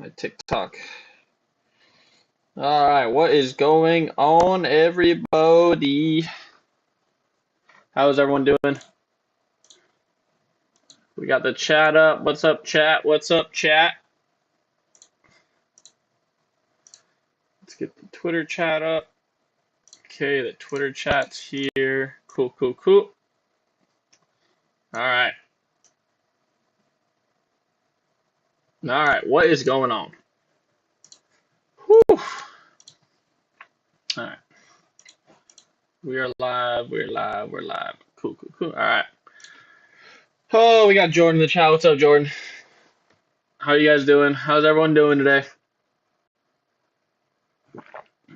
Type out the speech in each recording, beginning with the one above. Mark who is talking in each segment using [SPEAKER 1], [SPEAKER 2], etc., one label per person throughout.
[SPEAKER 1] My TikTok. All right, what is going on, everybody? How's everyone doing? We got the chat up. What's up, chat? What's up, chat? Let's get the Twitter chat up. Okay, the Twitter chat's here. Cool. All right. All right, what is going on? Whew. All right. We're live. Cool. All right. Oh, we got Jordan in the chat. What's up, Jordan? How are you guys doing? How's everyone doing today?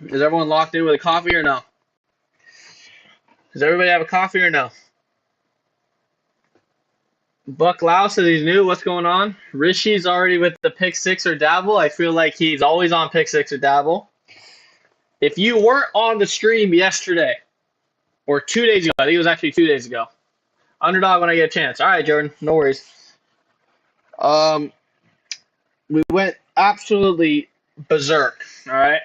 [SPEAKER 1] Is everyone locked in with a coffee or no? Does everybody have a coffee or no? Buck Lau says he's new. What's going on? Rishi's already with the pick six or dabble. I feel like he's always on pick six or dabble. If you weren't on the stream yesterday or 2 days ago, I think it was actually 2 days ago. Underdog when I get a chance. All right, Jordan, no worries. We went absolutely berserk. All right.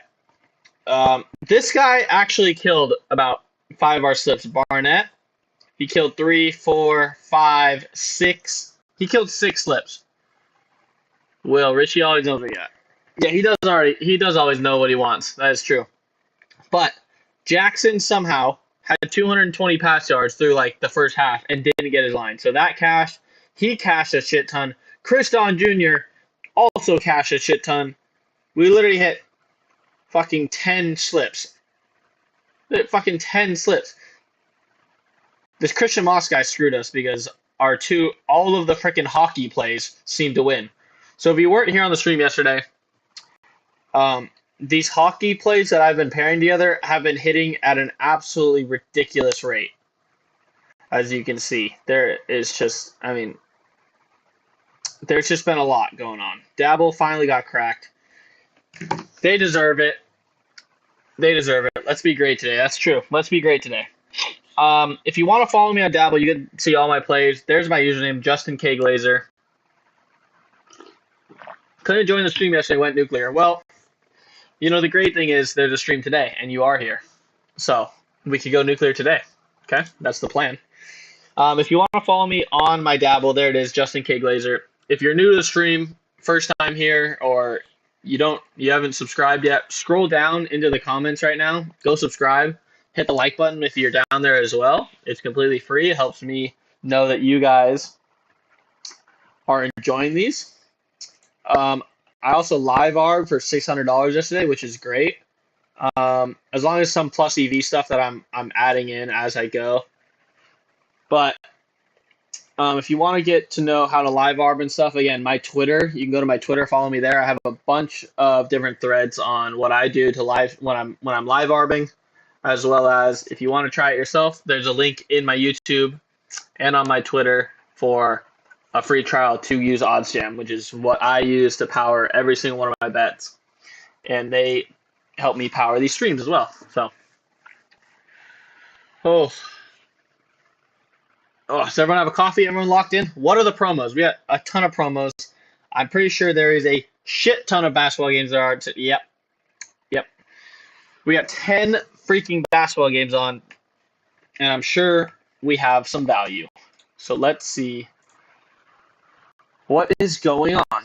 [SPEAKER 1] This guy actually killed about 5 of our slips. Barnett. He killed 3, 4, 5, 6. He killed 6 slips. Will, Richie always knows what he got. Yeah, he does always know what he wants. That is true. But Jackson somehow had 220 pass yards through like the first half and didn't get his line. So that cashed. He cashed a shit ton. Chris Don Jr. also cashed a shit ton. We literally hit fucking 10 slips. Fucking 10 slips. This Christian Moss guy screwed us because all of the freaking hockey plays seemed to win. So if you weren't here on the stream yesterday, these hockey plays that I've been pairing together have been hitting at an absolutely ridiculous rate. As you can see, there's just been a lot going on. Dabble finally got cracked. They deserve it. Let's be great today. That's true. Let's be great today. If you want to follow me on Dabble, you can see all my plays. There's my username, Justin K. Glazer. Couldn't join the stream yesterday, went nuclear. Well, the great thing is there's a stream today, and you are here. So we could go nuclear today. Okay? That's the plan. If you want to follow me on my Dabble, there it is, Justin K. Glazer. If you're new to the stream, first time here, or you haven't subscribed yet, scroll down into the comments right now. Go subscribe. Hit the like button if you're down there as well. It's completely free. It helps me know that you guys are enjoying these. I also live arb for $600 yesterday, which is great. As long as some plus EV stuff that I'm adding in as I go. But if you want to get to know how to live arb and stuff, again, my Twitter, you can go to my Twitter, follow me there. I have a bunch of different threads on what I do to live when I'm live arbing. As well as if you want to try it yourself, there's a link in my YouTube and on my Twitter for a free trial to use Oddsjam, which is what I use to power every single one of my bets. And they help me power these streams as well. So, does everyone have a coffee? Everyone locked in? What are the promos? We got a ton of promos. I'm pretty sure there is a shit ton of basketball games there are. Yep. We got 10 freaking basketball games on, and I'm sure we have some value. So let's see what is going on.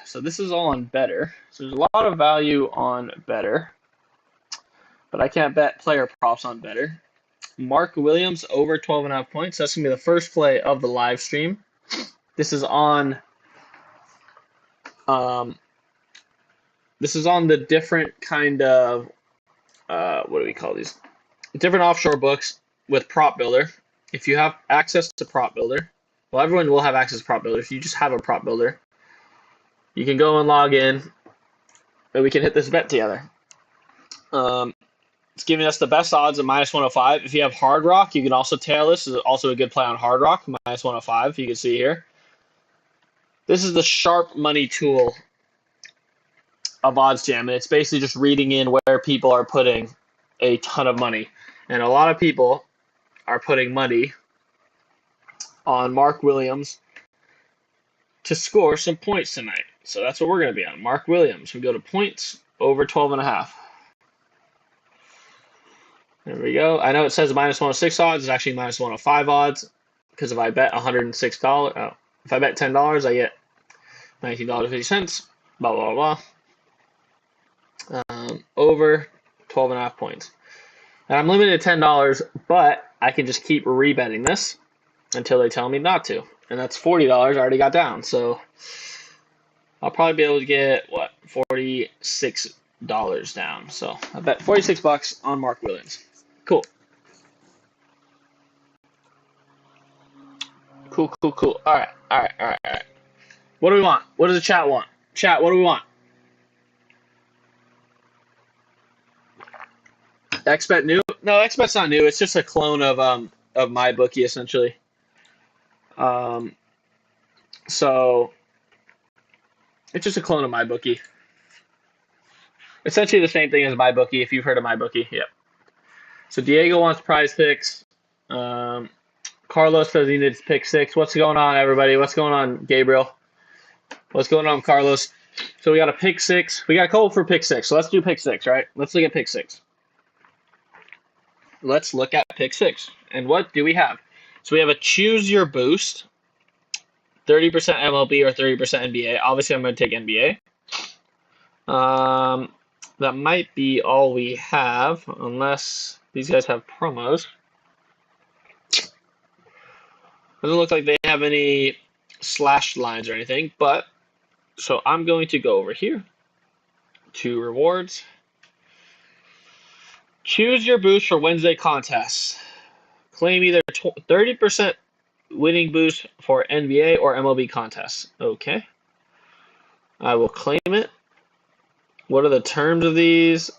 [SPEAKER 1] So this is all on Better. So there's a lot of value on Better, but I can't bet player props on Better. Mark Williams over 12.5 points. That's going to be the first play of the live stream. This is on the different kind of what do we call these? Different offshore books with Prop Builder. If you have access to Prop Builder, well, everyone will have access to Prop Builder. If you just have a Prop Builder, you can go and log in, and we can hit this bet together. It's giving us the best odds at -105. If you have Hard Rock, you can also tail this. This is also a good play on Hard Rock, -105. You can see here. This is the sharp money tool of Oddsjam, and it's basically just reading in where people are putting a ton of money. And a lot of people are putting money on Mark Williams to score some points tonight. So that's what we're going to be on. Mark Williams. We go to points over 12.5. There we go. I know it says minus 106 odds. It's actually minus 105 odds because if I bet $106, if I bet $10, I get $19.50. Blah, blah, blah. Over 12.5 points. And I'm limited to $10, but I can just keep rebetting this until they tell me not to. And that's $40 I already got down. So I'll probably be able to get, what, $46 down. So I bet $46 on Mark Williams. Cool. Cool. All right. What do we want? What does the chat want? Chat, what do we want? XBet new? No, XBet's not new. It's just a clone of MyBookie essentially. So it's just a clone of MyBookie. Essentially the same thing as MyBookie. If you've heard of MyBookie, yep. So Diego wants Prize Picks. Carlos says he needs pick 6. What's going on, everybody? What's going on, Gabriel? What's going on, Carlos? So we got a pick 6. We got a call for pick 6. So let's do pick 6, right? Let's look at pick 6. Let's look at pick 6. And what do we have? So we have a choose your boost, 30% MLB or 30% NBA. Obviously, I'm going to take NBA. That might be all we have, unless these guys have promos. Doesn't look like they have any slashed lines or anything, but so I'm going to go over here to rewards. Choose your boost for Wednesday contests. Claim either 30% winning boost for NBA or MLB contests. Okay. I will claim it. What are the terms of these?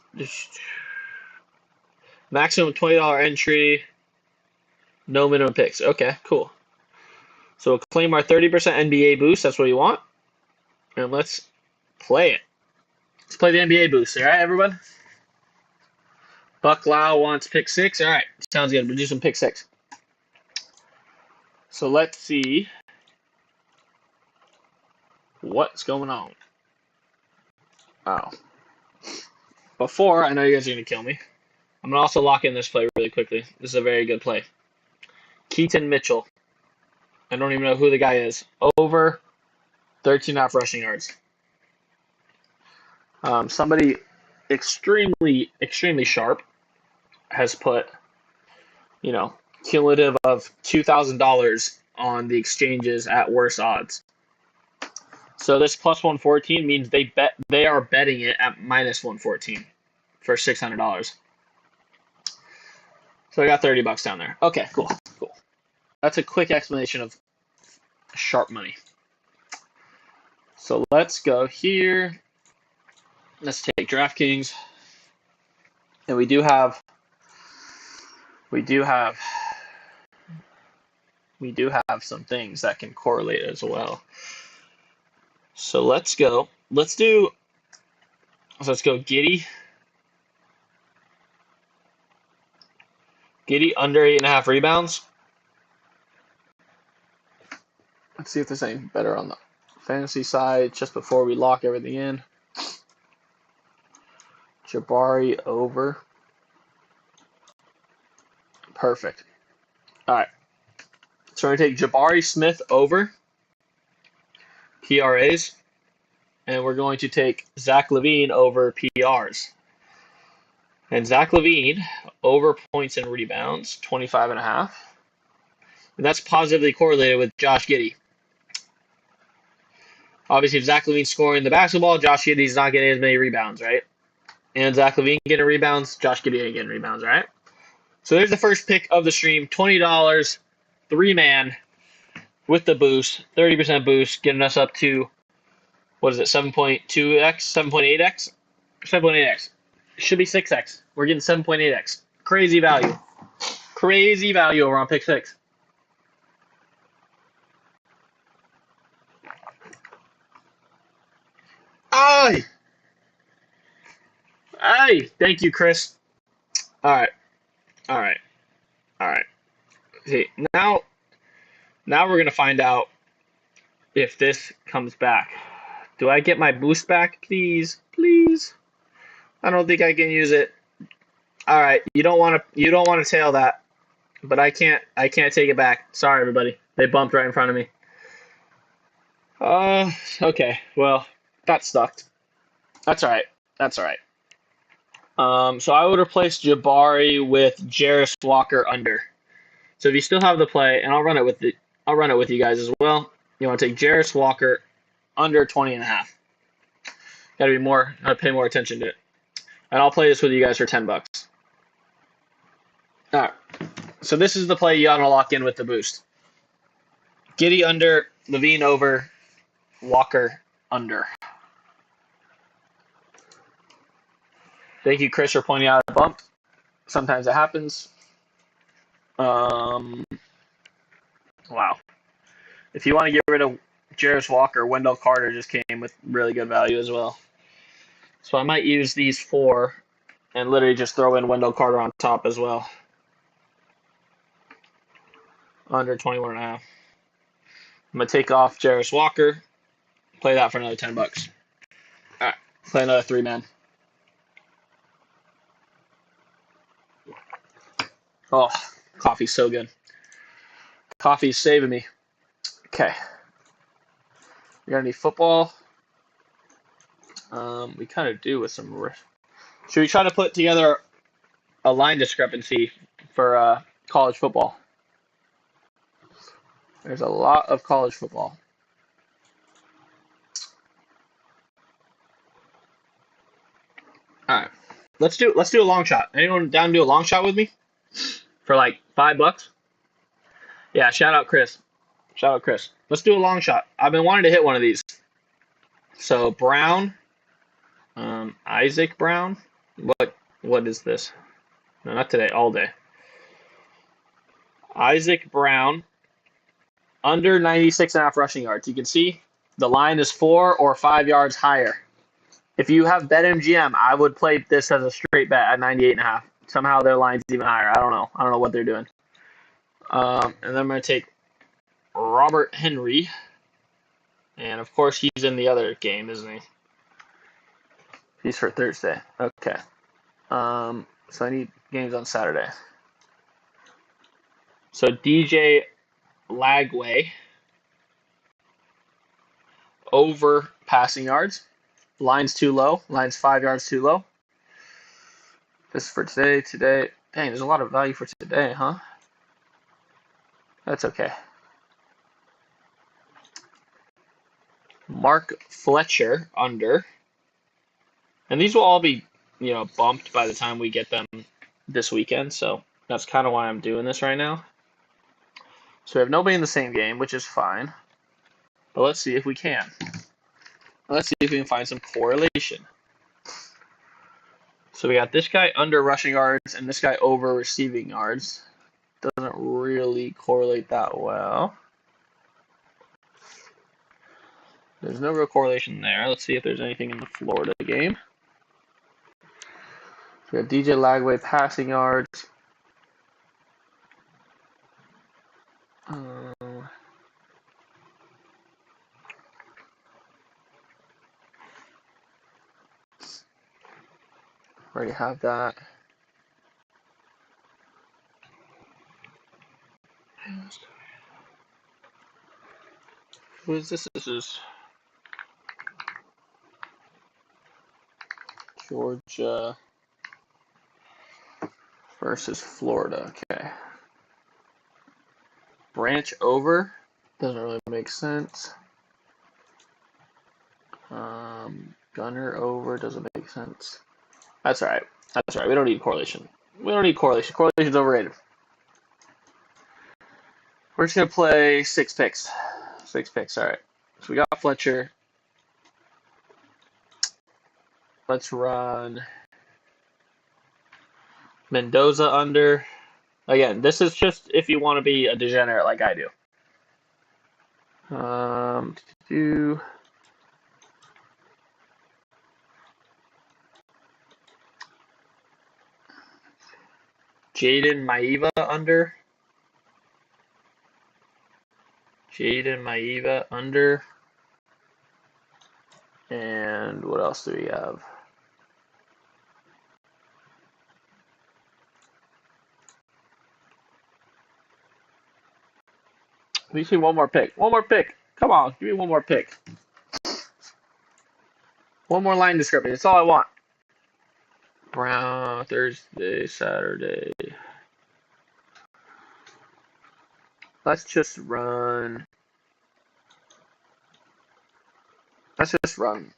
[SPEAKER 1] Maximum $20 entry. No minimum picks. Okay, cool. So we'll claim our 30% NBA boost. That's what we want. And let's play it. Let's play the NBA boost. All right, everyone? Buck Lau wants pick 6. All right, sounds good. We'll do some pick 6. So let's see what's going on. Oh. Before, I know you guys are going to kill me. I'm going to also lock in this play really quickly. This is a very good play. Keaton Mitchell. I don't even know who the guy is. Over 13.5 rushing yards. Somebody extremely sharp has put, cumulative of $2,000 on the exchanges at worse odds. So this plus 114 means they are betting it at minus 114 for $600. So I got $30 down there. Okay, cool. That's a quick explanation of sharp money. So let's go here. Let's take DraftKings. And we do have some things that can correlate as well. So let's go Giddy. Giddy under 8.5 rebounds. Let's see if there's anything better on the fantasy side just before we lock everything in. Jabari over. Perfect. All right. So we're going to take Jabari Smith over PRAs, and we're going to take Zach LaVine over PRs. And Zach LaVine over points and rebounds, 25.5. And that's positively correlated with Josh Giddey. Obviously, if Zach LaVine's scoring the basketball, Josh Giddey's not getting as many rebounds, right? And Zach LaVine getting rebounds, Josh Giddey ain't getting rebounds, right? So there's the first pick of the stream, $20, 3-man with the boost, 30% boost, getting us up to, 7.2x, 7.8x? 7.8x. It should be 6x. We're getting 7.8x. Crazy value. Crazy value over on pick 6. Aye! Thank you, Chris. All right. Okay, now we're going to find out if this comes back Do I get my boost back, please? Please. I don't think I can use it. All right, you don't want to tail that, but I can't take it back. Sorry, everybody. They bumped right in front of me. Okay. Well, that sucked. That's all right. That's all right. So I would replace Jabari with Jarris Walker under. So if you still have the play, and I'll run it with you guys as well. You want to take Jarris Walker under 20.5. Gotta pay more attention to it. And I'll play this with you guys for $10. All right. So this is the play you ought to lock in with the boost. Giddy under, Levine over, Walker under. Thank you, Chris, for pointing out a bump. Sometimes it happens. Wow. If you want to get rid of Jarris Walker, Wendell Carter just came with really good value as well. So I might use these 4 and literally just throw in Wendell Carter on top as well. Under 21.5. I'm going to take off Jarris Walker, play that for another $10. All right, play another 3-man. Oh, coffee's so good. Coffee's saving me. Okay. We got any football? We kind of do with some. Should we try to put together a line discrepancy for college football? There's a lot of college football. All right, let's do a long shot. Anyone down to do a long shot with me for like $5? Yeah, shout out Chris. Shout out Chris. Let's do a long shot. I've been wanting to hit one of these. So Brown, Isaac Brown. What is this? No, not today. All day. Isaac Brown, under 96.5 rushing yards. You can see the line is 4 or 5 yards higher. If you have BetMGM, I would play this as a straight bet at 98.5. Somehow their line's even higher. I don't know what they're doing. And then I'm going to take Robert Henry. And of course, he's in the other game, isn't he? He's for Thursday. Okay. So I need games on Saturday. So DJ Lagway over passing yards. Line's too low. Line's 5 yards too low. This is for today. Dang, there's a lot of value for today, huh? That's okay. Mark Fletcher under. And these will all be, bumped by the time we get them this weekend. So that's kind of why I'm doing this right now. So we have nobody in the same game, which is fine. But let's see if we can. Let's see if we can find some correlation. So we got this guy under rushing yards and this guy over receiving yards. Doesn't really correlate that well. There's no real correlation there. Let's see if there's anything in the Florida game. So we have DJ Lagway passing yards. Already have that. Who is this? This is Georgia versus Florida. Okay. Branch over doesn't really make sense. Gunner over doesn't make sense. That's all right. That's all right. We don't need correlation. Correlation's overrated. We're just gonna play 6 picks. 6 picks. All right. So we got Fletcher. Let's run Mendoza under. Again, this is just if you want to be a degenerate like I do. Jaden Maiva under. Jaden Maiva under. And what else do we have? We see one more pick. One more pick. Come on, give me one more pick. One more line discrepancy. That's all I want. Brown, Thursday, Saturday. Let's just run. Let's just run.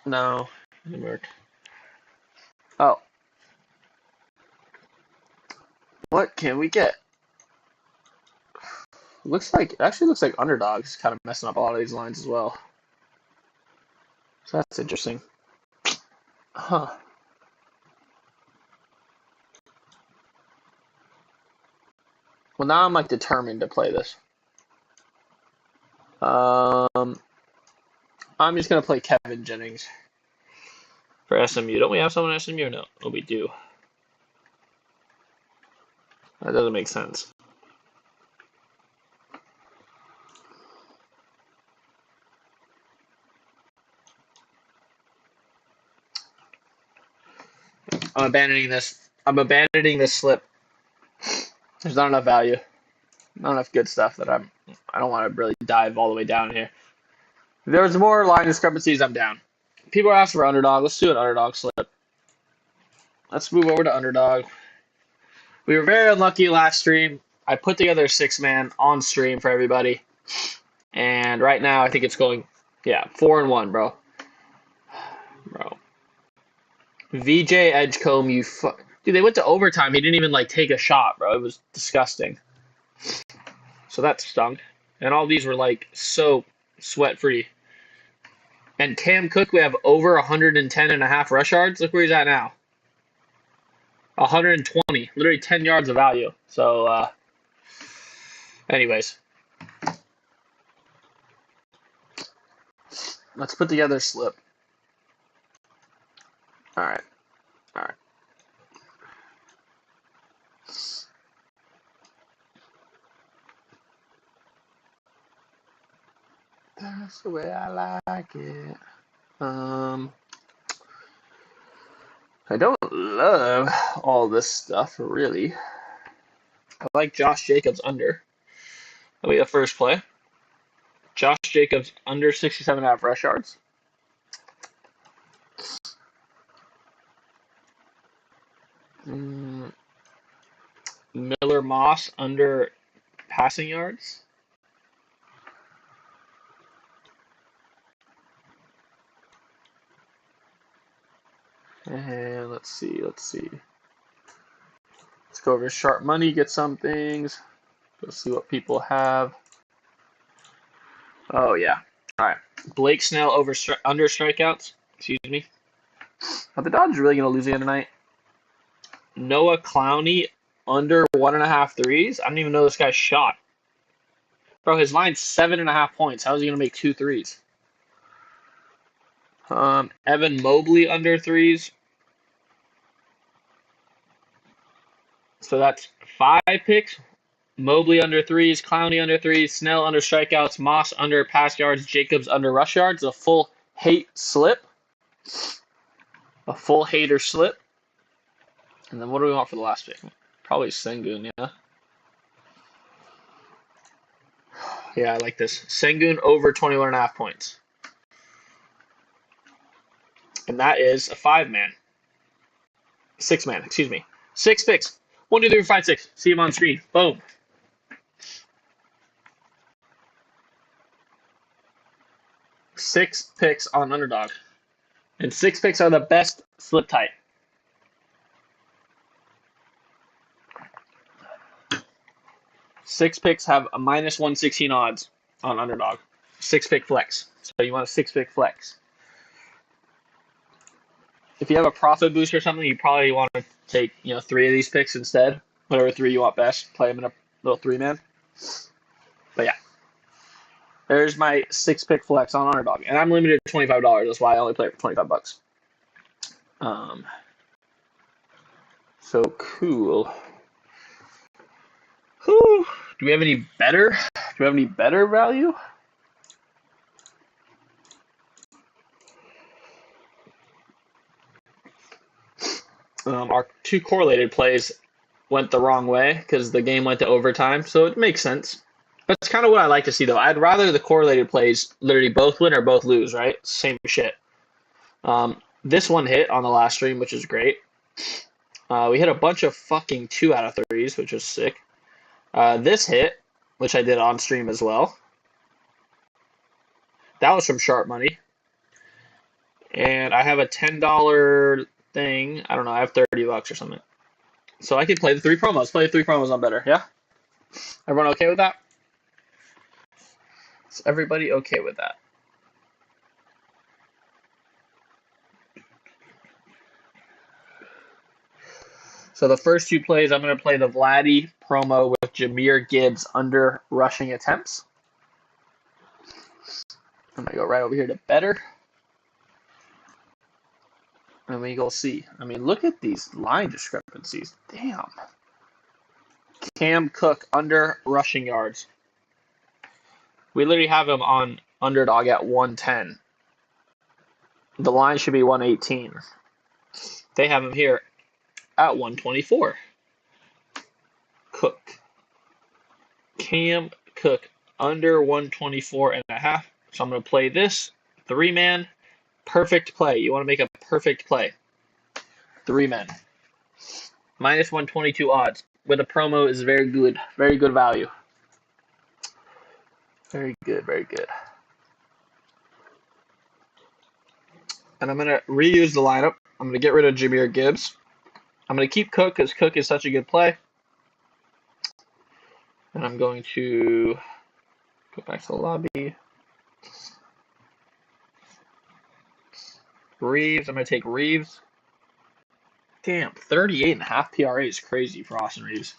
[SPEAKER 1] No, it didn't work. Oh. What can we get? Actually looks like underdogs kind of messing up a lot of these lines as well. So that's interesting. Huh. Well, now I'm like determined to play this. I'm just gonna play Kevin Jennings for SMU. Don't we have someone at SMU? No. Oh, we do. That doesn't make sense. I'm abandoning this. I'm abandoning this slip. There's not enough value. Not enough good stuff that I don't want to really dive all the way down here. If there's more line discrepancies, I'm down. People are asking for underdog. Let's do an underdog slip. Let's move over to underdog. We were very unlucky last stream. I put together a 6-man on stream for everybody. And right now, I think it's going, 4-1, bro. Bro. VJ Edgecombe, dude, they went to overtime. He didn't even, take a shot, bro. It was disgusting. So that stunk. And all these were, so sweat-free. And Cam Cook, we have over 110.5 rush yards. Look where he's at now. 120. Literally 10 yards of value. So, anyways. Let's put together a slip. All right. That's the way I like it. I don't love all this stuff, really. I like Josh Jacobs under. That'll be the first play. Josh Jacobs under 67.5 rush yards. Miller Moss under passing yards. And let's see. Let's go over Sharp Money, get some things. Let's see what people have. Oh, yeah. All right. Blake Snell under strikeouts. Excuse me. Are the Dodgers really going to lose again tonight? Noah Clowney under 1.5 threes. I don't even know this guy's shot. Bro, his line's 7.5 points. How is he going to make 2 threes? Evan Mobley under threes. So that's 5 picks. Mobley under threes, Clowney under threes, Snell under strikeouts, Moss under pass yards, Jacobs under rush yards. A full hate slip. A full hater slip. And then what do we want for the last pick? Probably Sengun, yeah. Yeah, I like this. Sengun over 21.5 points. And that is a 5-man. 6-man, excuse me. 6 picks. 1, 2, 3, 4, 5, 6. See him on screen. Boom. 6 picks on underdog. And 6 picks are the best slip type. Six picks have a minus 116 odds on underdog. 6-pick flex. So you want a 6-pick flex. If you have a profit boost or something, you probably want to take 3 of these picks instead. Whatever 3 you want best. Play them in a little 3-man. But yeah. There's my 6-pick flex on underdog. And I'm limited to $25. That's why I only play it for $25. So cool. Whew. Do we have any better? Do we have any better value? Our two correlated plays went the wrong way because the game went to overtime, so it makes sense. That's kind of what I like to see, though. I'd rather the correlated plays literally both win or both lose, right? Same shit. This one hit on the last stream, which is great. We hit a bunch of fucking 2 out of 3s, which was sick. This hit, which I did on stream as well. That was from sharp money. And I have a $10 thing. I don't know. I have $30 or something. So I could play the 3 promos. Play the 3 promos on better. Yeah? Everyone okay with that? Is everybody okay with that? So the first 2 plays, I'm going to play the Vladdy promo with Jahmyr Gibbs under rushing attempts. I'm going to go right over here to better. And we go see. I mean, look at these line discrepancies. Damn. Cam Cook under rushing yards. We literally have him on underdog at 110. The line should be 118. They have him here at 124. Cook. Cam Cook under 124.5. So I'm going to play this 3-man. Perfect play. You want to make a perfect play. 3 men. Minus 122 odds. With a promo is very good. Very good value. Very good, very good. And I'm going to reuse the lineup. I'm going to get rid of Jahmyr Gibbs. I'm going to keep Cook because Cook is such a good play. And I'm going to go back to the lobby. Reeves. I'm going to take Reeves. Damn, 38.5 PRA is crazy for Austin Reeves.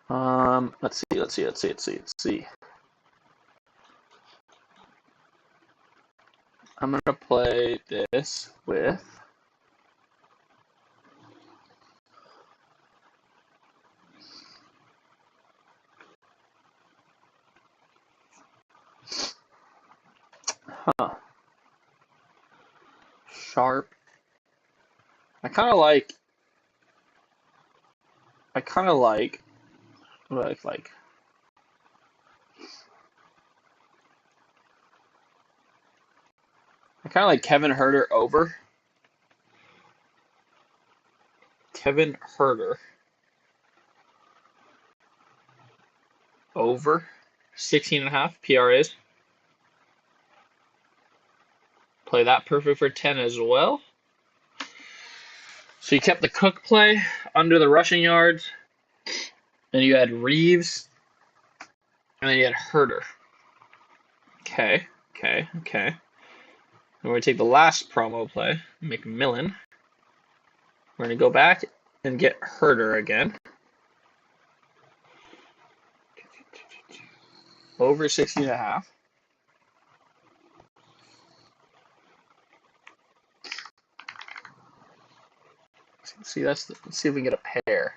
[SPEAKER 1] Let's see. I'm going to play this with Sharp. I kind of like what do I like? I kind of like Kevin Herter over. Kevin Herter over 16.5 PRAs. Play that perfect for 10 as well. So you kept the Cook play under the rushing yards. Then you had Reeves. And then you had Herter. Okay. And we're going to take the last promo play, McMillan. We're going to go back and get Herter again. Over 16.5. Let's see if we can get a pair.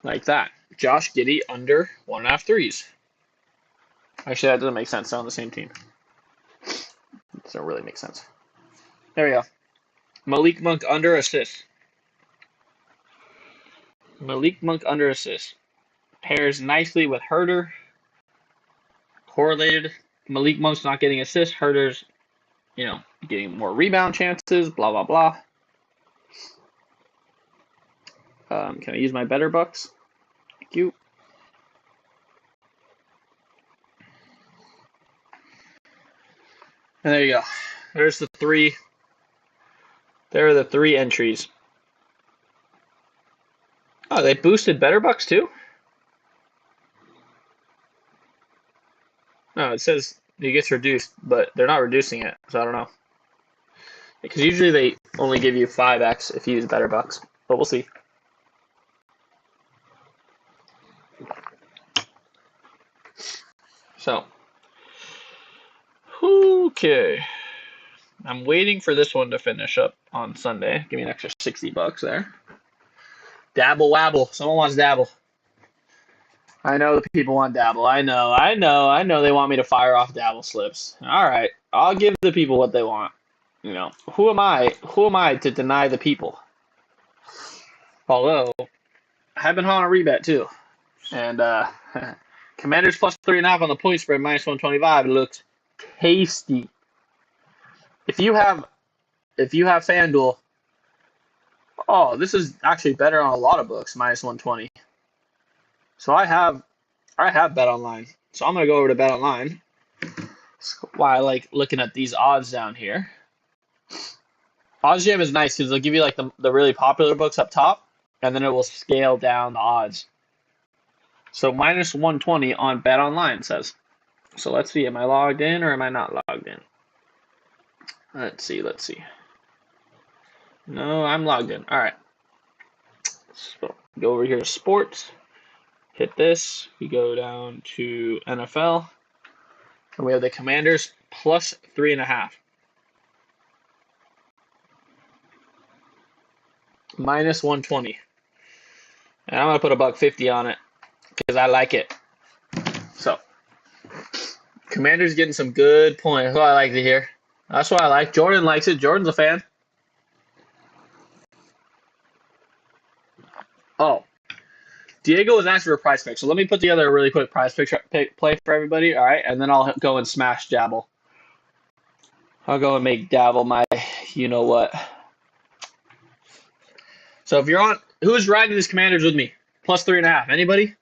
[SPEAKER 1] Like that. Josh Giddey under 1.5 threes. Actually, that doesn't make sense. They're on the same team. It doesn't really make sense. There we go. Malik Monk under assist. Malik Monk under assist. Pairs nicely with Herter. Correlated. Malik Monk's not getting assists. Herter's, getting more rebound chances. Blah, blah, blah. Can I use my better bucks? Thank you. And there you go. There's the 3. There are the 3 entries. Oh, they boosted better bucks too? No, it says it gets reduced, but they're not reducing it, so I don't know. Because usually they only give you 5x if you use better bucks, but we'll see. So, okay. I'm waiting for this one to finish up on Sunday. Give me an extra $60 there. Dabble wabble. Someone wants dabble. I know the people want dabble. I know they want me to fire off dabble slips. All right, I'll give the people what they want. You know, who am I? Who am I to deny the people? Although I've been on a rebet too, and Commanders plus 3.5 on the point spread minus 125. It looks tasty. If you have FanDuel, oh, this is actually better on a lot of books minus 120. So I have Bet Online. So I'm gonna go over to Bet Online. Why I like looking at these odds down here. Oddsjam is nice because they'll give you like the really popular books up top, and then it will scale down the odds. So minus 120 on Bet Online says. So let's see, am I logged in or am I not logged in? Let's see. No, I'm logged in. All right. So go over here to sports. Hit this. We go down to NFL. And we have the Commanders plus 3.5. Minus 120. And I'm going to put $1.50 on it because I like it. So, Commanders getting some good points. That's what I like to hear. That's what I like. Jordan likes it. Jordan's a fan. Oh, Diego was asking for a prize pick. So let me put together a really quick prize pick play for everybody. All right. And then I'll go and smash Dabble. I'll go and make Dabble my you know what. So if you're on, who's riding these Commanders with me? Plus 3.5. Anybody?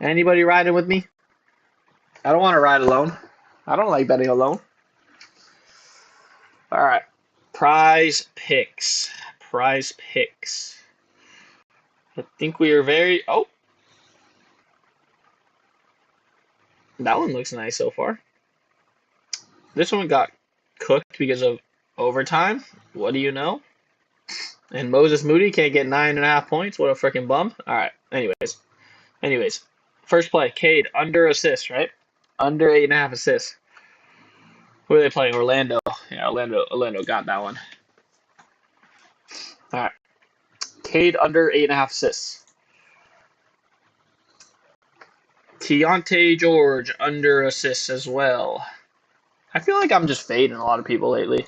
[SPEAKER 1] Anybody riding with me? I don't want to ride alone. I don't like betting alone. All right. Prize picks. Prize picks. I think we are very. Oh. That one looks nice so far. This one got cooked because of overtime. What do you know? And Moses Moody can't get 9.5 points. What a freaking bum. All right. Anyways. First play. Cade under assist, right? Under 8.5 assists. Who are they playing? Orlando. Yeah, Orlando got that one. All right. Cade under 8.5 assists. Keontae George under assists as well. I feel like I'm just fading a lot of people lately.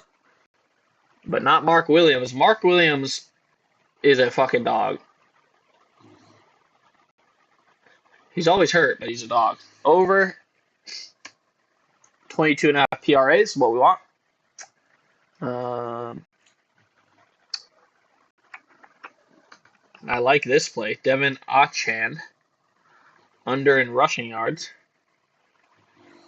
[SPEAKER 1] But not Mark Williams. Mark Williams is a fucking dog. He's always hurt, but he's a dog. Over 22.5 PRAs is what we want. I like this play. Devin Achan under in rushing yards.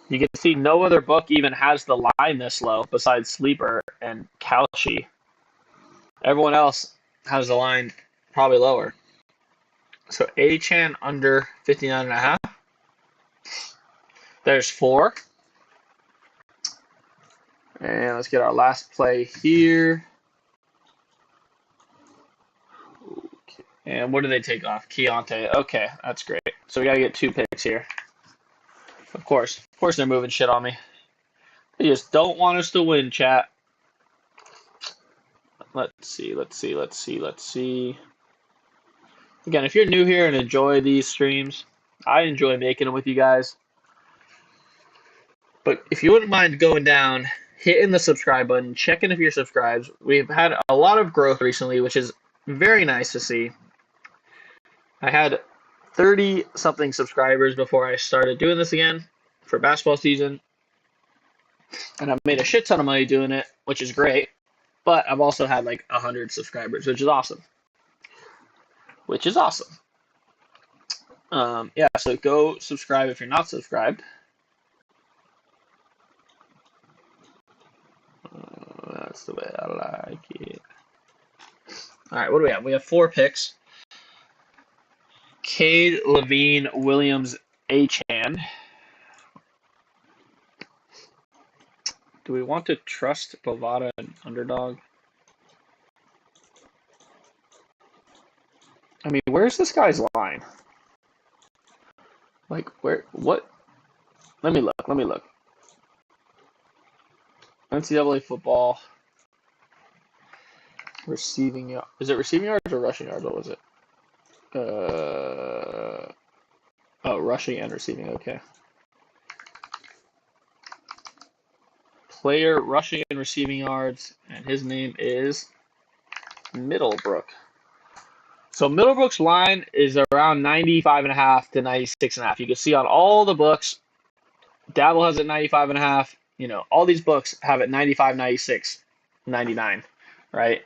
[SPEAKER 1] You can see no other book even has the line this low besides Sleeper and Kalshi. Everyone else has the line probably lower. So Achan under 59.5. There's 4. And let's get our last play here. And what do they take off? Keontae. Okay, that's great. So we got to get 2 picks here. Of course they're moving shit on me. They just don't want us to win, chat. Let's see. Again, if you're new here and enjoy these streams, I enjoy making them with you guys. But if you wouldn't mind going down, hitting the subscribe button, checking if you're subscribed. We've had a lot of growth recently, which is very nice to see. I had 30-something subscribers before I started doing this again for basketball season. And I've made a shit ton of money doing it, which is great. But I've also had like 100 subscribers, which is awesome. Yeah, so go subscribe if you're not subscribed. That's the way I like it. All right, what do we have? We have 4 picks. Cade, Levine, Williams, Achan. Do we want to trust Bovada and underdog? I mean, where's this guy's line? Like, what? Let me look. NCAA football. Receiving yards. Is it receiving yards or rushing yards? What was it? Oh, rushing and receiving. Okay. Player rushing and receiving yards, and his name is Middlebrook. So Middlebrook's line is around 95.5 to 96.5. You can see on all the books, Dabble has it 95.5. You know, all these books have it 95, 96, 99, right?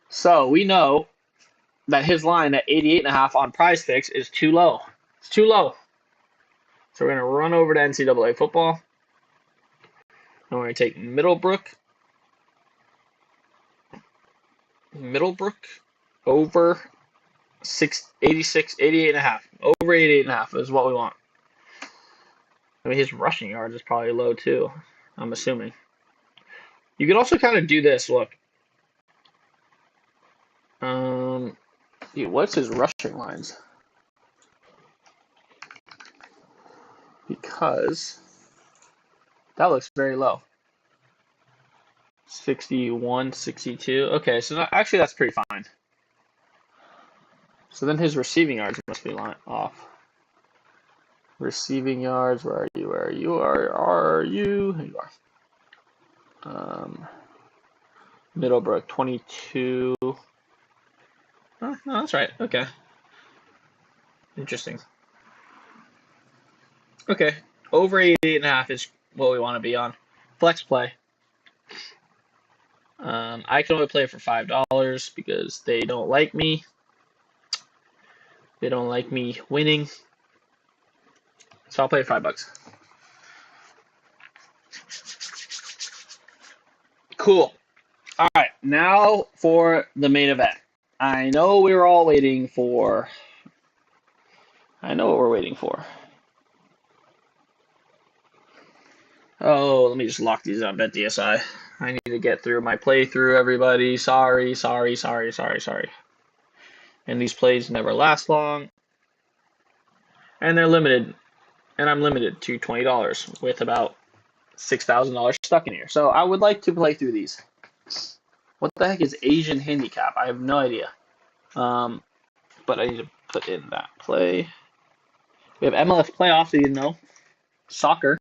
[SPEAKER 1] So we know that his line at 88.5 on Prize Picks is too low. It's too low. So we're going to run over to NCAA football. And we're going to take Middlebrook over 88.5. Over 88.5 is what we want. I mean, his rushing yards is probably low too, I'm assuming. You can also kind of do this. Look. Dude, what's his rushing lines? Because that looks very low. 61, 62. Okay, so actually that's pretty fine. So then his receiving yards must be off. Receiving yards, where are you? Where are you? Where are you? Here you are. Middlebrook, 22. Oh, no, that's right. Okay. Interesting. Okay. Over 88.5 is what we want to be on. Flex play. I can only play for $5 because they don't like me. They don't like me winning. So I'll play $5. Cool. All right, now for the main event. I know we were all waiting for. I know what we're waiting for. Oh, let me just lock these up at DSI. I need to get through my playthrough, everybody. Sorry. And these plays never last long. And they're limited. And I'm limited to $20 with about $6,000 stuck in here. So I would like to play through these. What the heck is Asian handicap? I have no idea. But I need to put in that play. We have MLS playoffs, so you know. Soccer.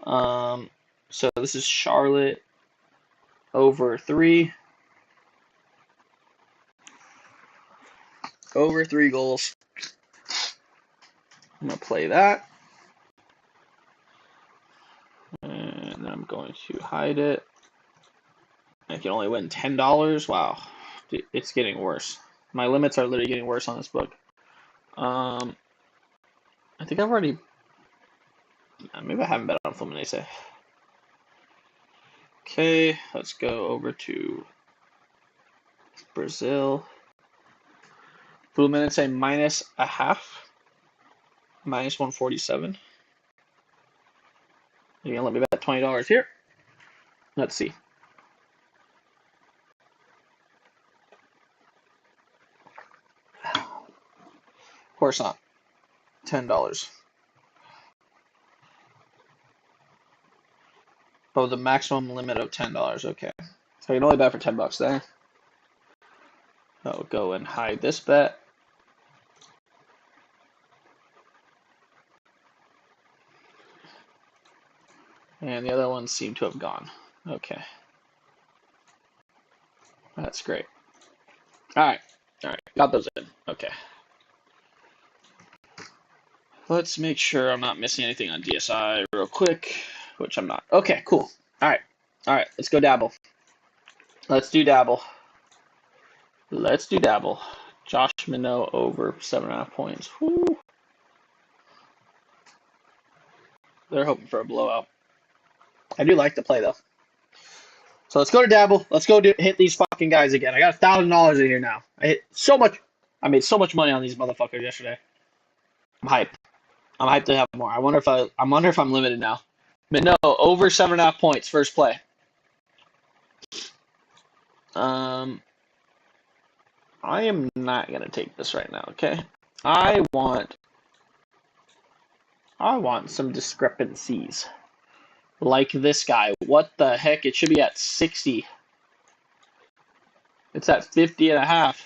[SPEAKER 1] So this is Charlotte over 3. Over 3 goals. I'm going to play that. And I'm going to hide it. I can only win $10. Wow. It's getting worse. My limits are literally getting worse on this book. I think I've already... Maybe I haven't bet on Fluminense. Okay, let's go over to Brazil. Fluminense minus a half. Minus 147. You're going to let me bet $20 here? Let's see. Of course not. $10. Oh, the maximum limit of $10. Okay. So you can only bet for $10 there. I'll go and hide this bet. And the other ones seem to have gone. Okay. That's great. Alright. Got those in. Okay. Let's make sure I'm not missing anything on DSI real quick, which I'm not. Okay, cool. Alright, let's go dabble. Let's do dabble. Josh Minot over 7.5 points. Woo. They're hoping for a blowout. I do like the play, though. So let's go to dabble. Let's go hit these fucking guys again. I got $1,000 in here now. I made so much money on these motherfuckers yesterday. I'm hyped. I'm hyped to have more. I wonder if I'm limited now. But no, over 7.5 points, first play. I am not gonna take this right now, okay? I want some discrepancies. Like this guy. What the heck? It should be at 60. It's at 50.5.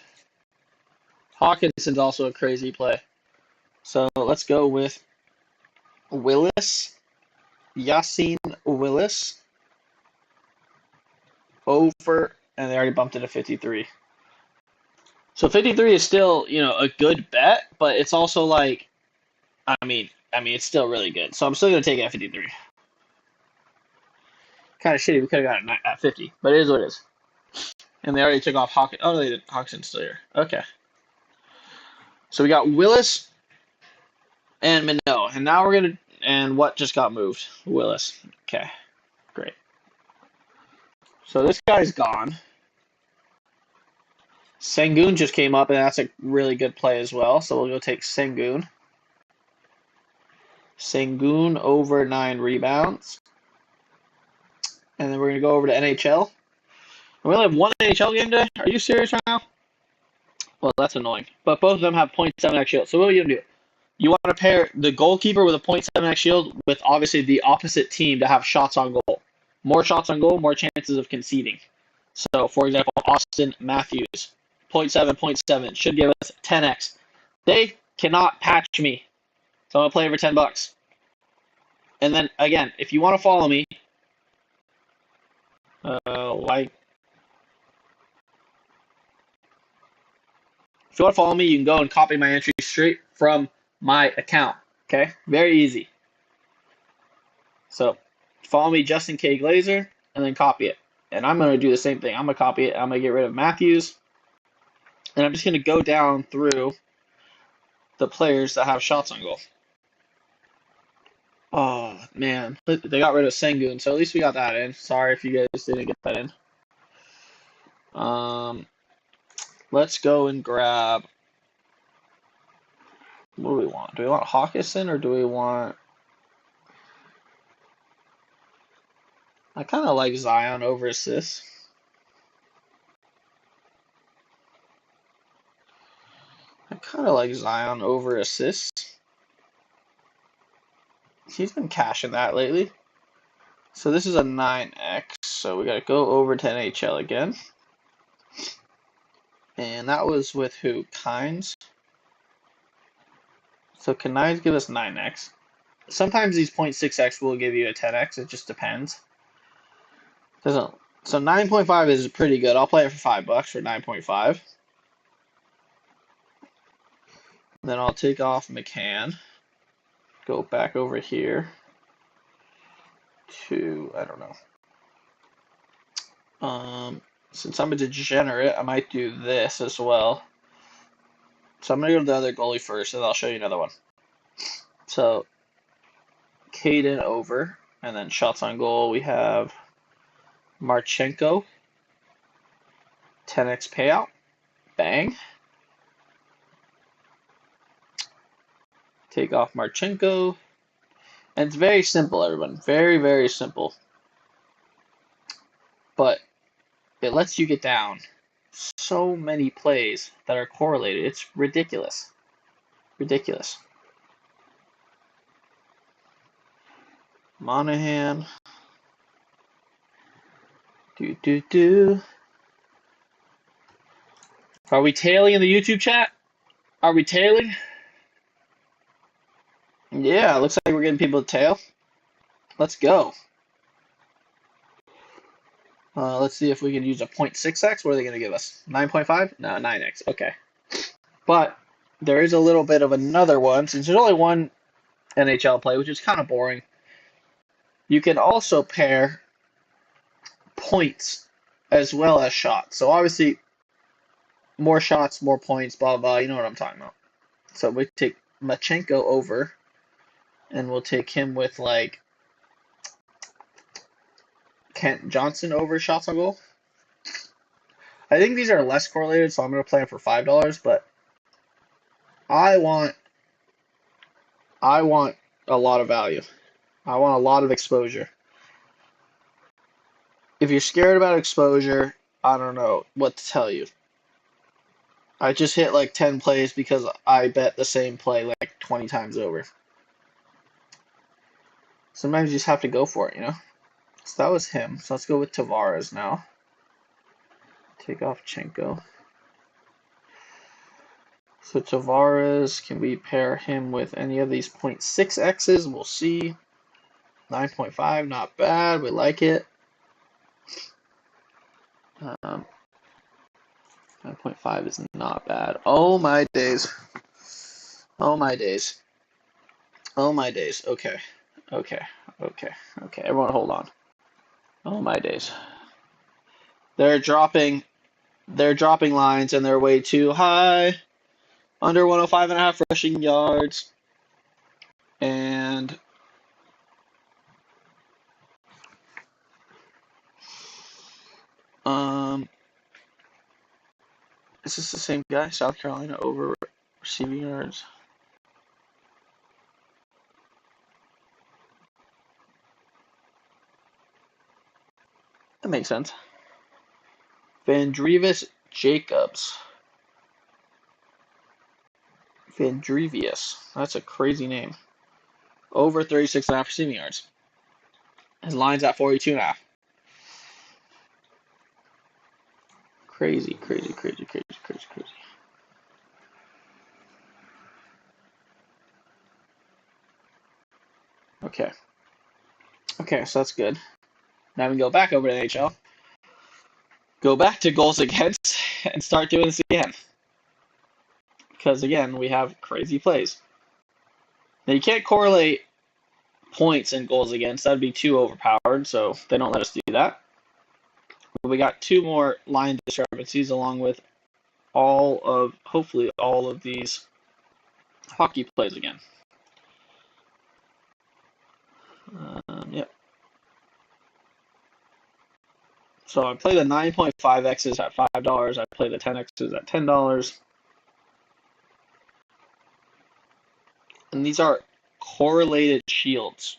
[SPEAKER 1] Hawkinson's also a crazy play. So let's go with Willis, Yassine Willis, over, and they already bumped it to 53. So 53 is still, a good bet, but it's also like, it's still really good. So I'm still gonna take it at 53. Kind of shitty. We could have got it at 50, but it is what it is. And they already took off Hawkins. Oh, they did. Hawkinson's still here. Okay. So we got Willis and Minot, and now we're gonna. And what just got moved? Willis. Okay. Great. So this guy's gone. Sengun just came up, and that's a really good play as well. So we'll go take Sengun. Sengun over 9 rebounds. And then we're going to go over to NHL. We only have one NHL game today? Are you serious right now? Well, that's annoying. But both of them have 0.7x shield. So what are you going to do? You want to pair the goalkeeper with a 0.7x shield with obviously the opposite team to have shots on goal. More shots on goal, more chances of conceding. So, for example, Austin Matthews, 0.7, 0.7, should give us 10x. They cannot patch me. So I'm going to play for 10 bucks. And then, again, if you want to follow me, like, if you want to follow me, you can go and copy my entry straight from my account. Okay? Very easy. So, follow me, Justin K. Glazer, and then copy it. And I'm going to do the same thing. I'm going to copy it. I'm going to get rid of Matthews. And I'm just going to go down through the players that have shots on goal. Oh, man. They got rid of Sengun, so at least we got that in. Sorry if you guys didn't get that in. Let's go and grab... What do we want? Do we want Hawkinson or do we want... I kind of like Zion over assists. I kind of like Zion over assists. He's been cashing that lately. So this is a 9x. So we got to go over to NHL again. And that was with who? Kynes. So can Kynes give us 9x? Sometimes these 0.6x will give you a 10x. It just depends. So 9.5 is pretty good. I'll play it for $5 for 9.5. Then I'll take off McCann. Go back over here to, I don't know. Since I'm a degenerate, I might do this as well. So I'm going to go to the other goalie first, and I'll show you another one. So, Caden over, and then shots on goal, we have Marchenko, 10x payout, bang. Take off Marchenko, and it's very simple, everyone, very, very simple. But it lets you get down so many plays that are correlated. It's ridiculous. Ridiculous. Monahan. Are we tailing in the YouTube chat? Are we tailing? Yeah, looks like we're getting people to tail. Let's go. Let's see if we can use a 0.6x. What are they going to give us? 9.5? No, 9x. Okay. But there is a little bit of another one. Since there's only one NHL play, which is kind of boring, you can also pair points as well as shots. So obviously, more shots, more points, blah, blah. You know what I'm talking about. So we take Machenko over, and we'll take him with, like, Kent Johnson over shots on goal. I think these are less correlated, so I'm going to play them for $5, but I want a lot of value. I want a lot of exposure. If you're scared about exposure, I don't know what to tell you. I just hit like 10 plays because I bet the same play like 20 times over. Sometimes you just have to go for it, you know? So that was him. So let's go with Tavares now. Take off Chenko. So Tavares, can we pair him with any of these 0.6x's? We'll see. 9.5, not bad. We like it. 9.5 is not bad. Oh my days. Oh my days. Oh my days. Okay. Okay. Okay. Okay. Everyone hold on. Oh my days. They're dropping lines and they're way too high. Under 105.5 rushing yards. And is this the same guy? South Carolina over receiving yards. That makes sense. Vandrevius Jacobs. Vandrevius. That's a crazy name. Over 36.5 receiving yards. His line's at 42.5. Crazy, crazy, crazy, crazy, crazy, crazy. Okay. Okay, so that's good. Now we can go back over to the NHL. Go back to goals against and start doing this again. Because again, we have crazy plays. Now you can't correlate points and goals against. That'd be too overpowered, so they don't let us do that. But we got two more line discrepancies along with hopefully all of these hockey plays again. Yep. So I play the 9.5x's at $5. I play the 10x's at $10. And these are correlated shields.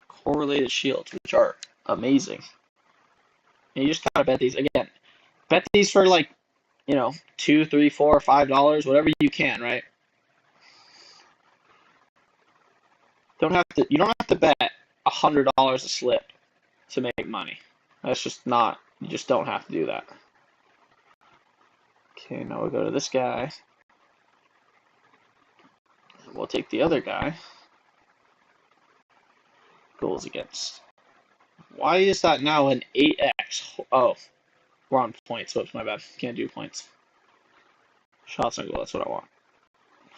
[SPEAKER 1] Correlated shields, which are amazing. And you just gotta bet these again. Bet these for like, $2, $3, $4, $5, whatever you can, right? You don't have to bet $100 a slip to make money. That's just not. You just don't have to do that. Okay, now we'll go to this guy. We'll take the other guy. Goals against. Why is that now an 8x? Oh, we're on points. Whoops, my bad. Can't do points. Shots on goal, that's what I want.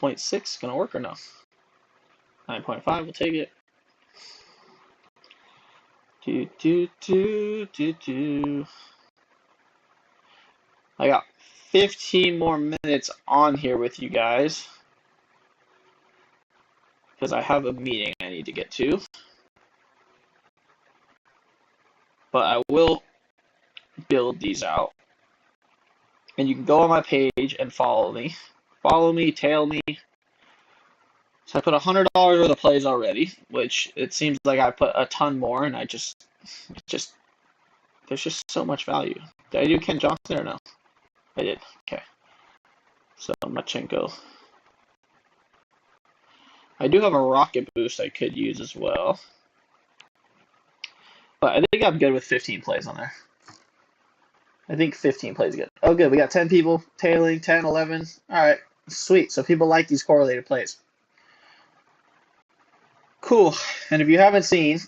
[SPEAKER 1] 0.6, gonna work or no? 9.5, we'll take it. I got 15 more minutes on here with you guys because I have a meeting I need to get to. But I will build these out. And you can go on my page and follow me. Follow me, tail me. So I put $100 worth of plays already, which it seems like I put a ton more, and there's just so much value. Did I do Ken Johnson or no? I did. Okay. So Machenko. I do have a rocket boost I could use as well. But I think I'm good with 15 plays on there. I think 15 plays is good. Oh, good. We got 10 people tailing, 10, 11. All right. Sweet. So people like these correlated plays. Cool. And if you haven't seen,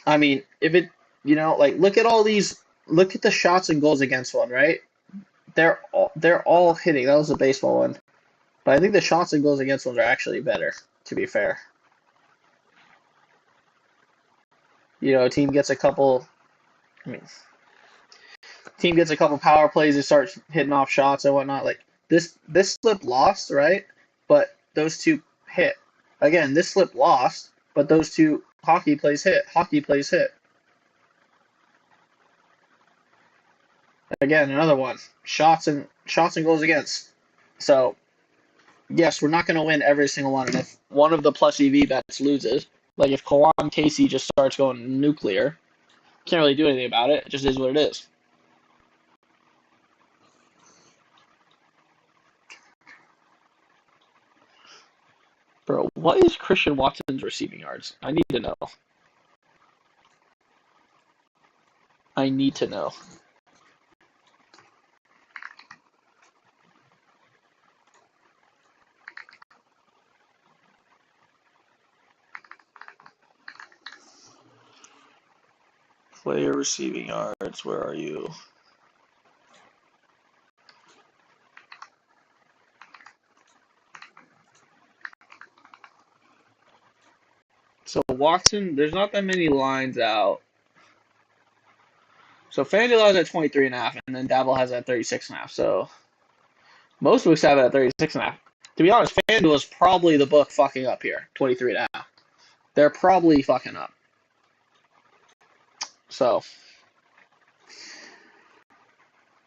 [SPEAKER 1] I mean, if it, look at all these, look at the shots and goals against one, right? They're all hitting. That was a baseball one. But I think the shots and goals against ones are actually better, to be fair. A team gets a couple, power plays and starts hitting off shots and whatnot. Like this slip lost, right? But those two hit. Again, this slip lost, but those two hockey plays hit. Hockey plays hit. Again, another one. Shots and goals against. So yes, we're not going to win every single one. And if one of the plus EV bets loses, like if Kawan Casey just starts going nuclear, can't really do anything about it. It just is what it is. Bro, what is Christian Watson's receiving yards? I need to know. I need to know. Player receiving yards, where are you? So Watson, there's not that many lines out. So FanDuel has at 23.5, and then Dabble has at 36.5. So most books have it at 36.5. To be honest, FanDuel is probably the book fucking up here, 23.5. They're probably fucking up. So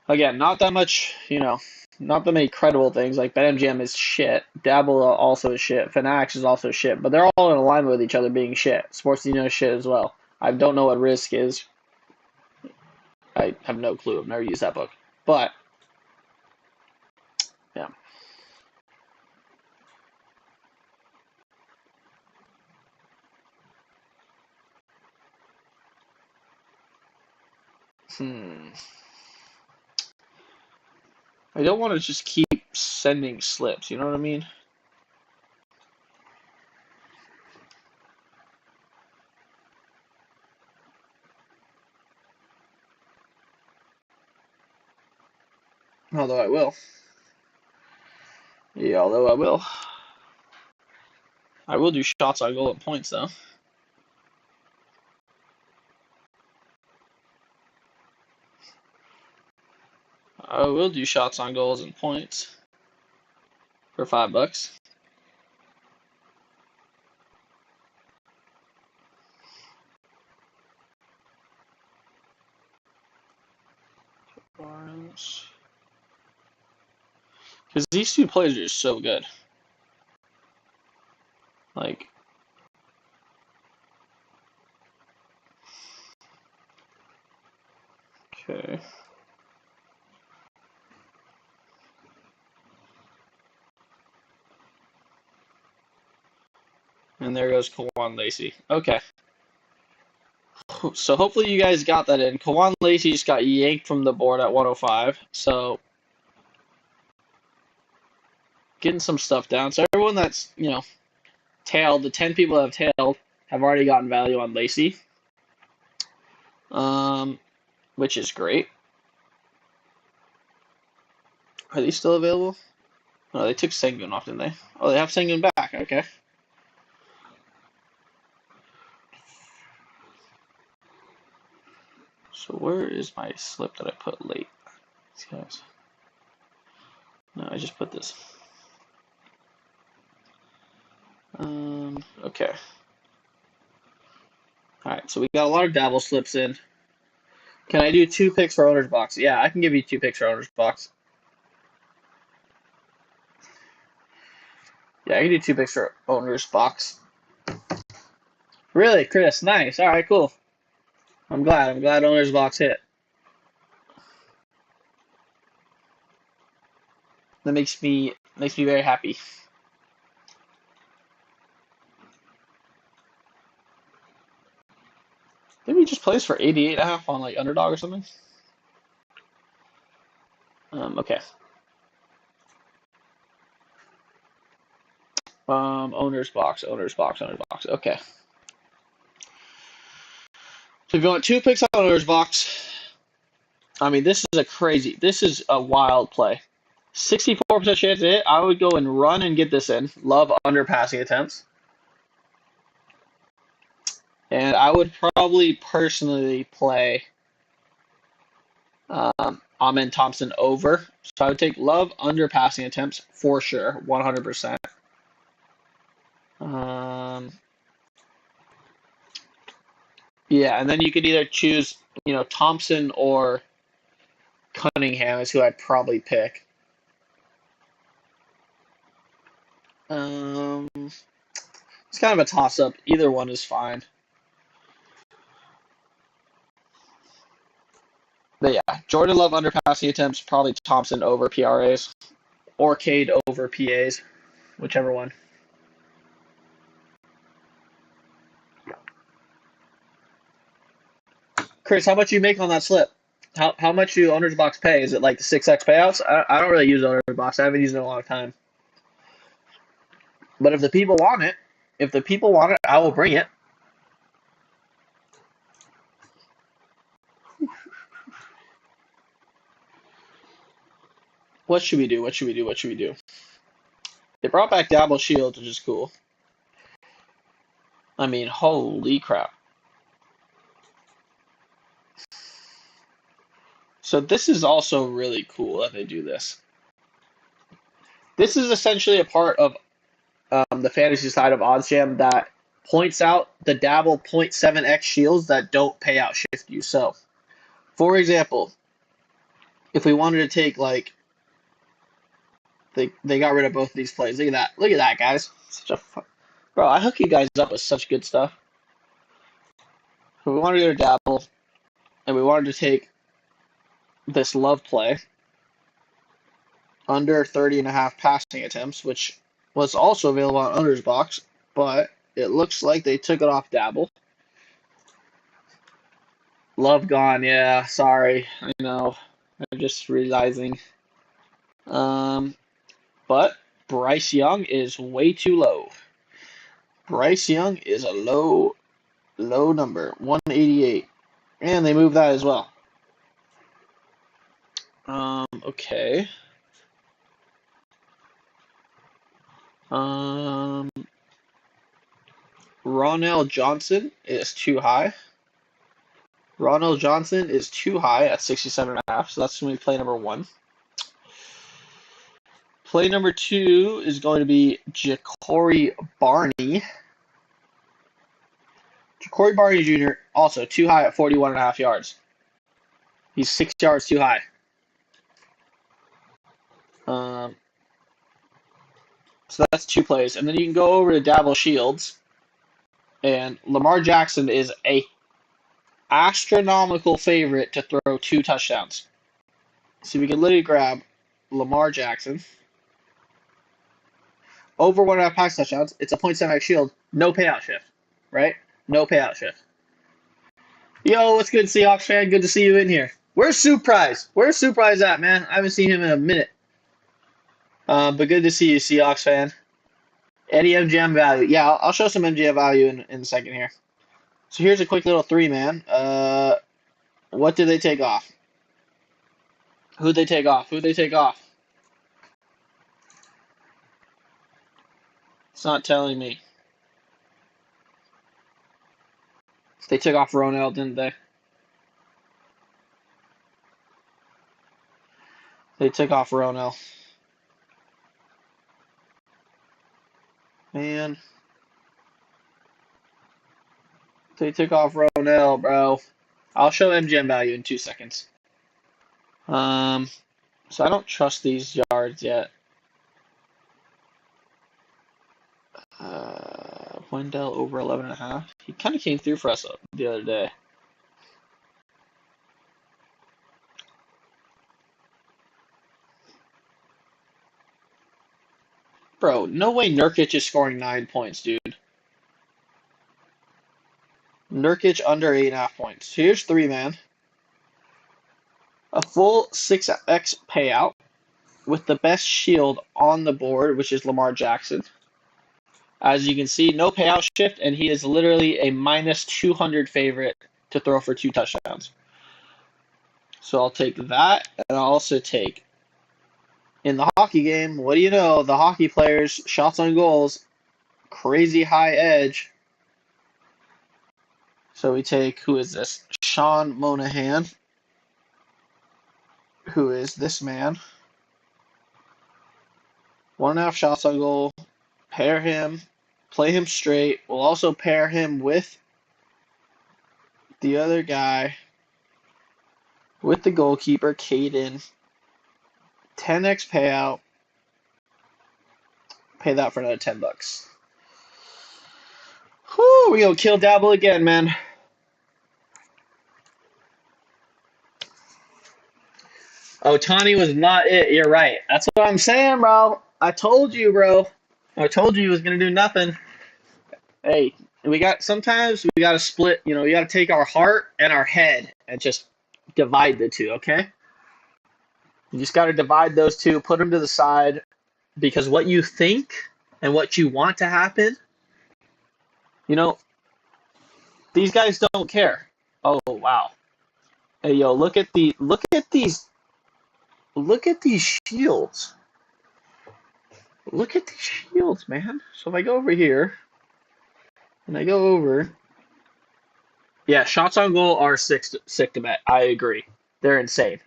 [SPEAKER 1] again, not that much, not that many credible things. Like BetMGM is shit. Dabble also is shit. Fanatics is also shit. But they're all in alignment with each other being shit. Sportsino is shit as well. I don't know what Risk is. I have no clue. I've never used that book. But, yeah. I don't want to just keep sending slips. You know what I mean? Although I will. Yeah, although I will. I will do shots on goal at points, though. I will do shots on goals and points for $5. Barnes. Because these two players are so good. Like, okay. And there goes Kawan Lacey. Okay. So hopefully you guys got that in. Kawan Lacey just got yanked from the board at 105. So getting some stuff down. So everyone that's, tailed, the 10 people that have tailed have already gotten value on Lacey. Which is great. Are these still available? No, they took Sengun off, didn't they? Oh, they have Sengun back. Okay. So where is my slip that I put late? These guys. No, I just put this. Okay. Alright, so we got a lot of dabble slips in. Can I do 2 picks for owner's box? Yeah, I can give you 2 picks for owner's box. Yeah, I can do 2 picks for owner's box. Really, Chris? Nice. Alright, cool. I'm glad owner's box hit. That makes me very happy. Did we just place for 88.5 on like underdog or something? Okay. Owner's box. Okay. So if you want 2 picks on owner's box, I mean this is a wild play. 64% chance to hit. I would go and run and get this in. Love under passing attempts. And I would probably personally play Amen Thompson over. So I would take Love under passing attempts for sure, 100%. Yeah, and then you could either choose, Thompson or Cunningham is who I'd probably pick. It's kind of a toss-up. Either one is fine. But yeah, Jordan Love under passing attempts, probably Thompson over PRAs. Or Cade over PAs, whichever one. Chris, how much you make on that slip? How much do owner's box pay? Is it like the 6x payouts? I don't really use owner's box. I haven't used it in a long time. But if the people want it, I will bring it. What should we do? What should we do? What should we do? They brought back Dabble Shields, which is cool. I mean, holy crap. So this is also really cool that they do this. This is essentially a part of the fantasy side of Oddsjam that points out the Dabble 0.7x shields that don't pay out shift you. So, for example, if we wanted to take like they got rid of both of these plays. Look at that. Look at that, guys. Bro, I hook you guys up with such good stuff. If we wanted to go to Dabble and we wanted to take this love play under 30.5 passing attempts, which was also available on Owner's Box, but it looks like they took it off Dabble. Love gone, yeah, sorry. I know. I'm just realizing. But Bryce Young is way too low. Bryce Young is a low number, 188. And they moved that as well. Okay. Ronell Johnson is too high. Ronell Johnson is too high at 67.5, so that's going to be play number 1. Play number 2 is going to be Ja'Cory Barney. Ja'Cory Barney Jr. also too high at 41.5 yards. He's 6 yards too high. So that's 2 plays. And then you can go over to Dabble Shields. And Lamar Jackson is a astronomical favorite to throw 2 touchdowns. So we can literally grab Lamar Jackson. Over 1.5 pass touchdowns. It's a 0.7x shield. No payout shift. Right? No payout shift. Yo, what's good, Seahawks fan? Good to see you in here. Where's Surprise? Where's Surprise at, man? I haven't seen him in a minute. But good to see you, Seahawks fan. Any MGM value? Yeah, I'll show some MGM value in a second here. So here's a quick little 3-man. What did they take off? Who'd they take off? Who'd they take off? It's not telling me. They took off Ronell, didn't they? They took off Ronell. Man. They took off Ronell, bro. I'll show MGM value in 2 seconds. So I don't trust these yards yet. Wendell over 11.5. He kind of came through for us the other day. Bro, no way Nurkic is scoring 9 points, dude. Nurkic under 8.5 points. Here's 3-man. A full 6x payout with the best shield on the board, which is Lamar Jackson. As you can see, no payout shift, and he is literally a minus 200 favorite to throw for 2 touchdowns. So I'll take that, and I'll also take, in the hockey game, what do you know, the hockey players, shots on goals, crazy high edge. So we take, who is this? Sean Monahan. Who is this man? 1.5 shots on goal. Pair him. Play him straight. We'll also pair him with the other guy. With the goalkeeper, Caden. 10x payout. Pay that for another $10. Whew, we gonna kill Dabble again, man. Otani was not it. You're right. That's what I'm saying, bro. I told you, bro. I told you he was gonna do nothing. Hey, sometimes we gotta split. You know, we gotta take our heart and our head and just divide the two. Okay. You just gotta divide those two, put them to the side, because what you think and what you want to happen, you know, these guys don't care. Oh wow. Hey yo, look at these. Look at these shields. Look at these shields, man. So if I go over here and I go over, yeah, shots on goal are sick to bet. I agree. They're insane.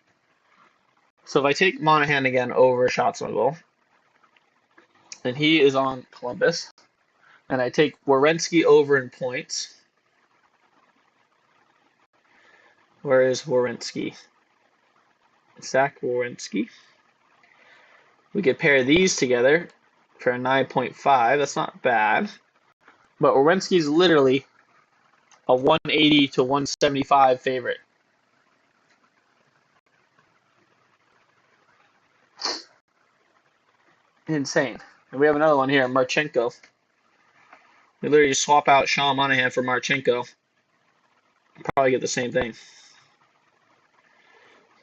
[SPEAKER 1] So if I take Monahan again over shots on goal, and he is on Columbus, and I take Werenski over in points. Where is Werenski? Zach Werenski. We could pair these together for a 9.5. That's not bad. But Werenski's literally a 180 to 175 favorite. Insane. And we have another one here, Marchenko. We literally just swap out Sean Monahan for Marchenko. Probably get the same thing.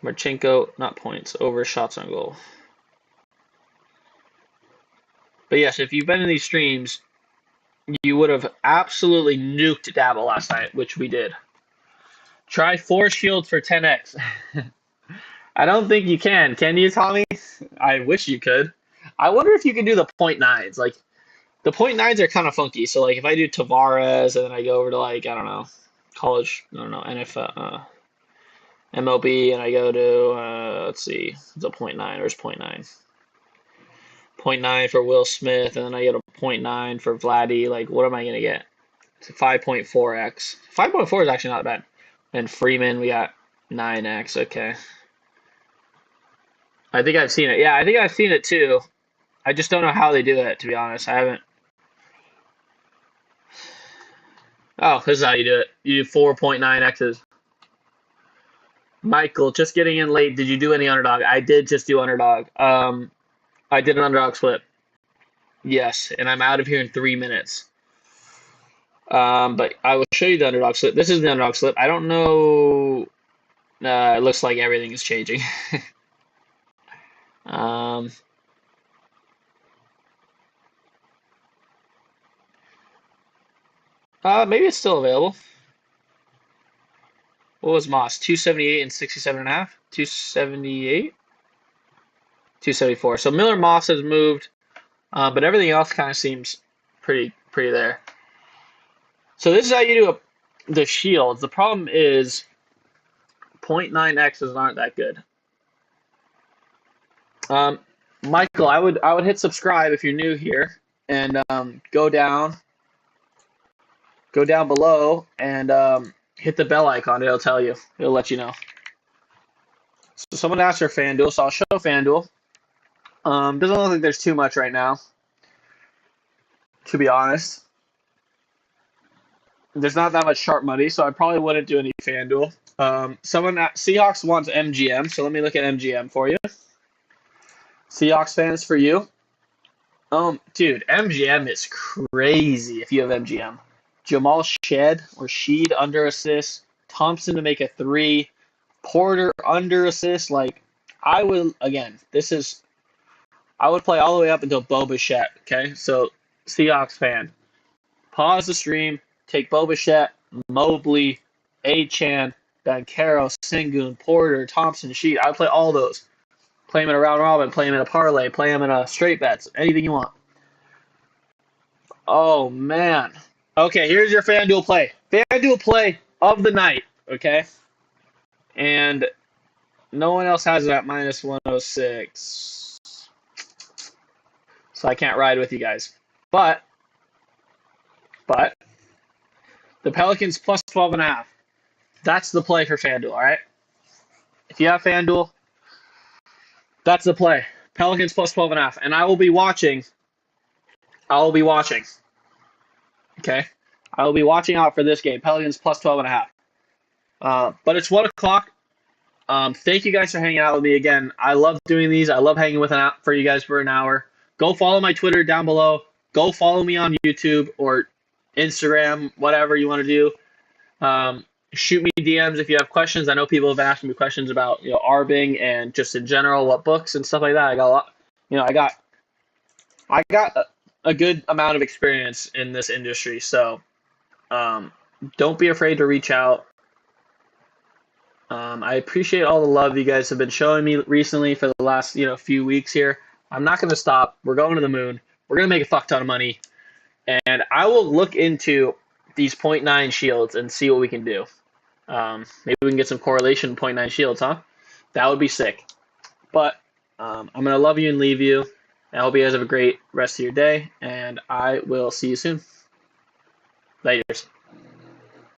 [SPEAKER 1] Marchenko, not points, over shots on goal. But yes, if you've been in these streams, you would have absolutely nuked Dabble last night, which we did. Try 4 shields for 10x. I don't think you can you, Tommy? I wish you could. I wonder if you can do the .9s. Like, the .9s are kind of funky. So, like, if I do Tavares and then I go over to, like, I don't know, college, I don't know, NFL, MLB, and I go to, let's see, it's a .9. Where's .9? .9 for Will Smith, and then I get a .9 for Vladdy. Like, what am I going to get? It's 5.4x. 5.4 is actually not bad. And Freeman, we got 9x. Okay. I think I've seen it. Yeah, I think I've seen it too. I just don't know how they do it, to be honest. I haven't. Oh, this is how you do it. You do 4.9x's. Michael, just getting in late. Did you do any underdog? I did just do underdog. I did an underdog split. Yes, and I'm out of here in 3 minutes. But I will show you the underdog slip. This is the underdog slip. I don't know. It looks like everything is changing. Maybe it's still available. What was Moss? 278 and 67.5? 278? 274. So Miller Moss has moved, but everything else kind of seems pretty there. So this is how you do the shields. The problem is 0.9x's aren't that good. Michael, I would hit subscribe if you're new here, and go down below and hit the bell icon. It'll tell you. It'll let you know. So someone asked for FanDuel, so I'll show FanDuel. Doesn't look like there's too much right now, to be honest. There's not that much sharp money, so I probably wouldn't do any FanDuel. Someone at Seahawks wants MGM, so let me look at MGM for you. Seahawks fans, for you. Dude, MGM is crazy if you have MGM. Jamal Sheed under assist, Thompson to make a 3, Porter under assist. Like, I would play all the way up until Bo Bichette, okay? So, Seahawks fan, pause the stream, take Bo Bichette, Mobley, Achan, Bankero, Sengun, Porter, Thompson, Sheed. I would play all those. Play him in a round robin, play him in a parlay, play him in a straight bets, anything you want. Oh, man. Okay, here's your FanDuel play. FanDuel play of the night, okay? And no one else has it at minus 106. So I can't ride with you guys. But the Pelicans plus 12.5. That's the play for FanDuel, all right? If you have FanDuel, that's the play. Pelicans plus 12.5. And I will be watching. Okay? I will be watching out for this game. Pelicans plus 12.5. But it's 1 o'clock. Thank you guys for hanging out with me again. I love doing these. I love hanging for you guys for an hour. Go follow my Twitter down below. Go follow me on YouTube or Instagram, whatever you want to do. Shoot me DMs if you have questions. I know people have asked me questions about arbing and just in general what books and stuff like that. I got a lot. I got a good amount of experience in this industry, so don't be afraid to reach out. I appreciate all the love you guys have been showing me recently for the last few weeks here. I'm not going to stop. We're going to the moon. We're going to make a fuck ton of money, and I will look into these point 0.9 shields and see what we can do. Maybe we can get some correlation point 0.9 shields, huh? That would be sick. But I'm going to love you and leave you. I hope you guys have a great rest of your day, and I will see you soon. Later.